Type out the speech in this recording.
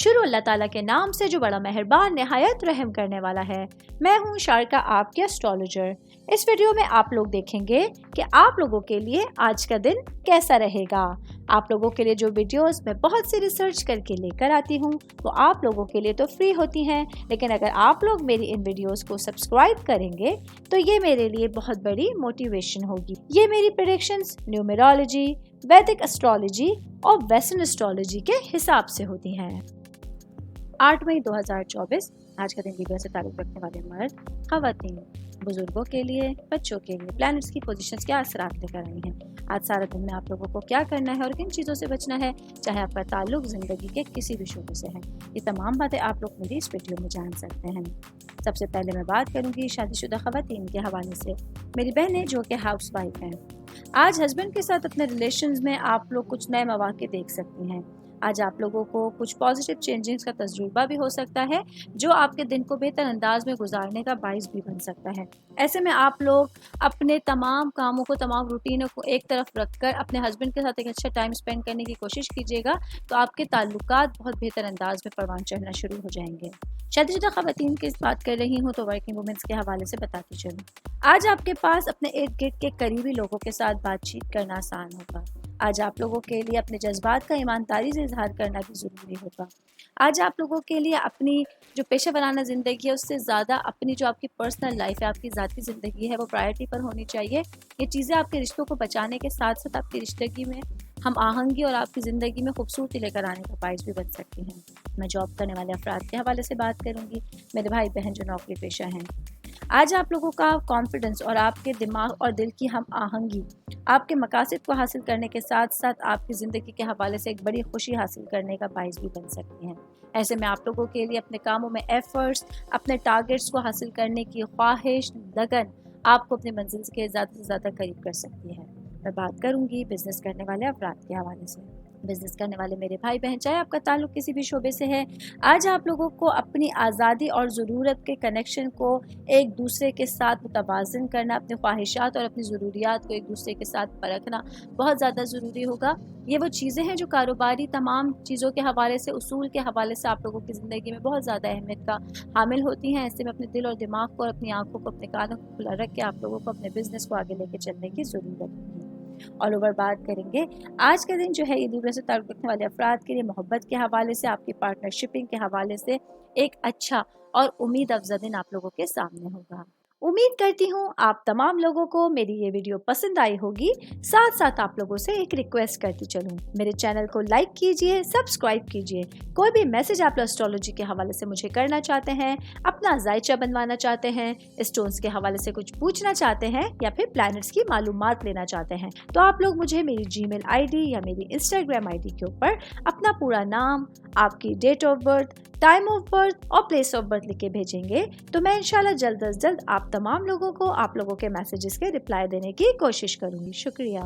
شروع اللہ تعالیٰ کے نام سے جو بڑا مہربان نہایت رحم کرنے والا ہے۔ میں ہوں شارکا، آپ کے اسٹرالوجر۔ اس ویڈیو میں آپ لوگ دیکھیں گے کہ آپ لوگوں کے لیے آج کا دن کیسا رہے گا۔ آپ لوگوں کے لیے جو ویڈیوز میں بہت سی ریسرچ کر کے لے کر آتی ہوں وہ آپ لوگوں کے لیے تو فری ہوتی ہیں، لیکن اگر آپ لوگ میری ان ویڈیوز کو سبسکرائب کریں گے تو یہ میرے لیے بہت بڑی موٹیویشن ہوگی۔ یہ میری پریڈکشنز نیومرولوجی، ویدک اسٹرالوجی اور ویسٹرن اسٹرالوجی کے حساب سے ہوتی ہیں۔ 8 مئی 2024 آج کا دن لیبرا سے تعلق رکھنے والے مرد، خواتین، بزرگوں کے لیے، بچوں کے لیے پلانٹس کی پوزیشنز کیا اثرات لے کر آئی ہیں۔ آج سارا دن میں آپ لوگوں کو کیا کرنا ہے اور کن چیزوں سے بچنا ہے، چاہے آپ کا تعلق زندگی کے کسی بھی شعبے سے ہے، یہ تمام باتیں آپ لوگ میری اس ویڈیو میں جان سکتے ہیں۔ سب سے پہلے میں بات کروں گی شادی شدہ خواتین کے حوالے سے، میری بہنیں جو کہ ہاؤس وائف ہیں۔ آج ہسبینڈ کے ساتھ اپنے ریلیشنز میں آپ لوگ کچھ نئے مواقع دیکھ سکتی ہیں۔ آج آپ لوگوں کو کچھ پازیٹیو چینجنگز کا تجربہ بھی ہو سکتا ہے جو آپ کے دن کو بہتر انداز میں گزارنے کا باعث بھی بن سکتا ہے۔ ایسے میں آپ لوگ اپنے تمام کاموں کو، تمام روٹینوں کو ایک طرف رکھ کر اپنے ہسبینڈ کے ساتھ ایک اچھا ٹائم اسپینڈ کرنے کی کوشش کیجیے گا، تو آپ کے تعلقات بہت بہتر انداز میں پروان چڑھنا شروع ہو جائیں گے۔ شادی شدہ خواتین کی بات کر رہی ہوں تو ورکنگ وومنس کے حوالے سے بتاتی چلوں، آج آپ کے پاس اپنے ارد گرد کے قریبی لوگوں کے ساتھ بات چیت کرنا آسان ہوگا۔ آج آپ لوگوں کے لیے اپنے جذبات کا ایمانداری سے اظہار کرنا بھی ضروری ہوگا۔ آج آپ لوگوں کے لیے اپنی جو پیشہ ورانہ زندگی ہے اس سے زیادہ اپنی جو آپ کی پرسنل لائف ہے، آپ کی ذاتی زندگی ہے، وہ پرائرٹی پر ہونی چاہیے۔ یہ چیزیں آپ کے رشتوں کو بچانے کے ساتھ ساتھ آپ کی رشتگی میں ہم آہنگی اور آپ کی زندگی میں خوبصورتی لے کر آنے کا باعث بھی بن سکتی ہیں۔ میں جاب کرنے والے افراد کے حوالے سے بات کروں گی، میرے بھائی بہن جو نوکری پیشہ ہیں۔ آج آپ لوگوں کا کانفیڈنس اور آپ کے دماغ اور دل کی ہم آہنگی آپ کے مقاصد کو حاصل کرنے کے ساتھ ساتھ آپ کی زندگی کے حوالے سے ایک بڑی خوشی حاصل کرنے کا باعث بھی بن سکتی ہیں۔ ایسے میں آپ لوگوں کے لیے اپنے کاموں میں ایفرٹس، اپنے ٹارگٹس کو حاصل کرنے کی خواہش، لگن آپ کو اپنی منزل کے زیادہ سے زیادہ قریب کر سکتی ہے۔ میں بات کروں گی بزنس کرنے والے افراد کے حوالے سے۔ بزنس کرنے والے میرے بھائی بہن، چاہے آپ کا تعلق کسی بھی شعبے سے ہے، آج آپ لوگوں کو اپنی آزادی اور ضرورت کے کنیکشن کو ایک دوسرے کے ساتھ متوازن کرنا، اپنی خواہشات اور اپنی ضروریات کو ایک دوسرے کے ساتھ پرکھنا بہت زیادہ ضروری ہوگا۔ یہ وہ چیزیں ہیں جو کاروباری تمام چیزوں کے حوالے سے، اصول کے حوالے سے آپ لوگوں کی زندگی میں بہت زیادہ اہمیت کا حامل ہوتی ہیں۔ ایسے میں اپنے دل اور دماغ کو اور اپنی آنکھوں کو، اپنے کانوں کو کھلا رکھ کے آپ لوگوں کو اپنے بزنس کو آگے لے کے چلنے کی ضرورت ہوگی۔ آل اوور بات کریں گے، آج کا دن جو ہے یہ لیبرا سے تعلق رکھنے والے افراد کے لیے محبت کے حوالے سے، آپ کی پارٹنرشپنگ کے حوالے سے ایک اچھا اور امید افزا دن آپ لوگوں کے سامنے ہوگا۔ امید کرتی ہوں آپ تمام لوگوں کو میری یہ ویڈیو پسند آئی ہوگی۔ ساتھ ساتھ آپ لوگوں سے ایک ریکویسٹ کرتی چلوں، میرے چینل کو لائک کیجئے، سبسکرائب کیجئے۔ کوئی بھی میسج آپ لوگ اسٹرالوجی کے حوالے سے مجھے کرنا چاہتے ہیں، اپنا ذائچہ بنوانا چاہتے ہیں، اسٹونز کے حوالے سے کچھ پوچھنا چاہتے ہیں یا پھر پلانٹس کی معلومات لینا چاہتے ہیں، تو آپ لوگ مجھے میری جی میل آئی ڈی یا میری انسٹاگرام آئی ڈی کے اوپر اپنا پورا نام، آپ کی date of birth, time of birth اور پلیس آف برتھ لکھ کے بھیجیں گے تو میں انشاءاللہ جلد از جلد آپ تمام لوگوں کو آپ لوگوں کے میسیجز کے رپلائی دینے کی کوشش کروں گی۔ شکریہ۔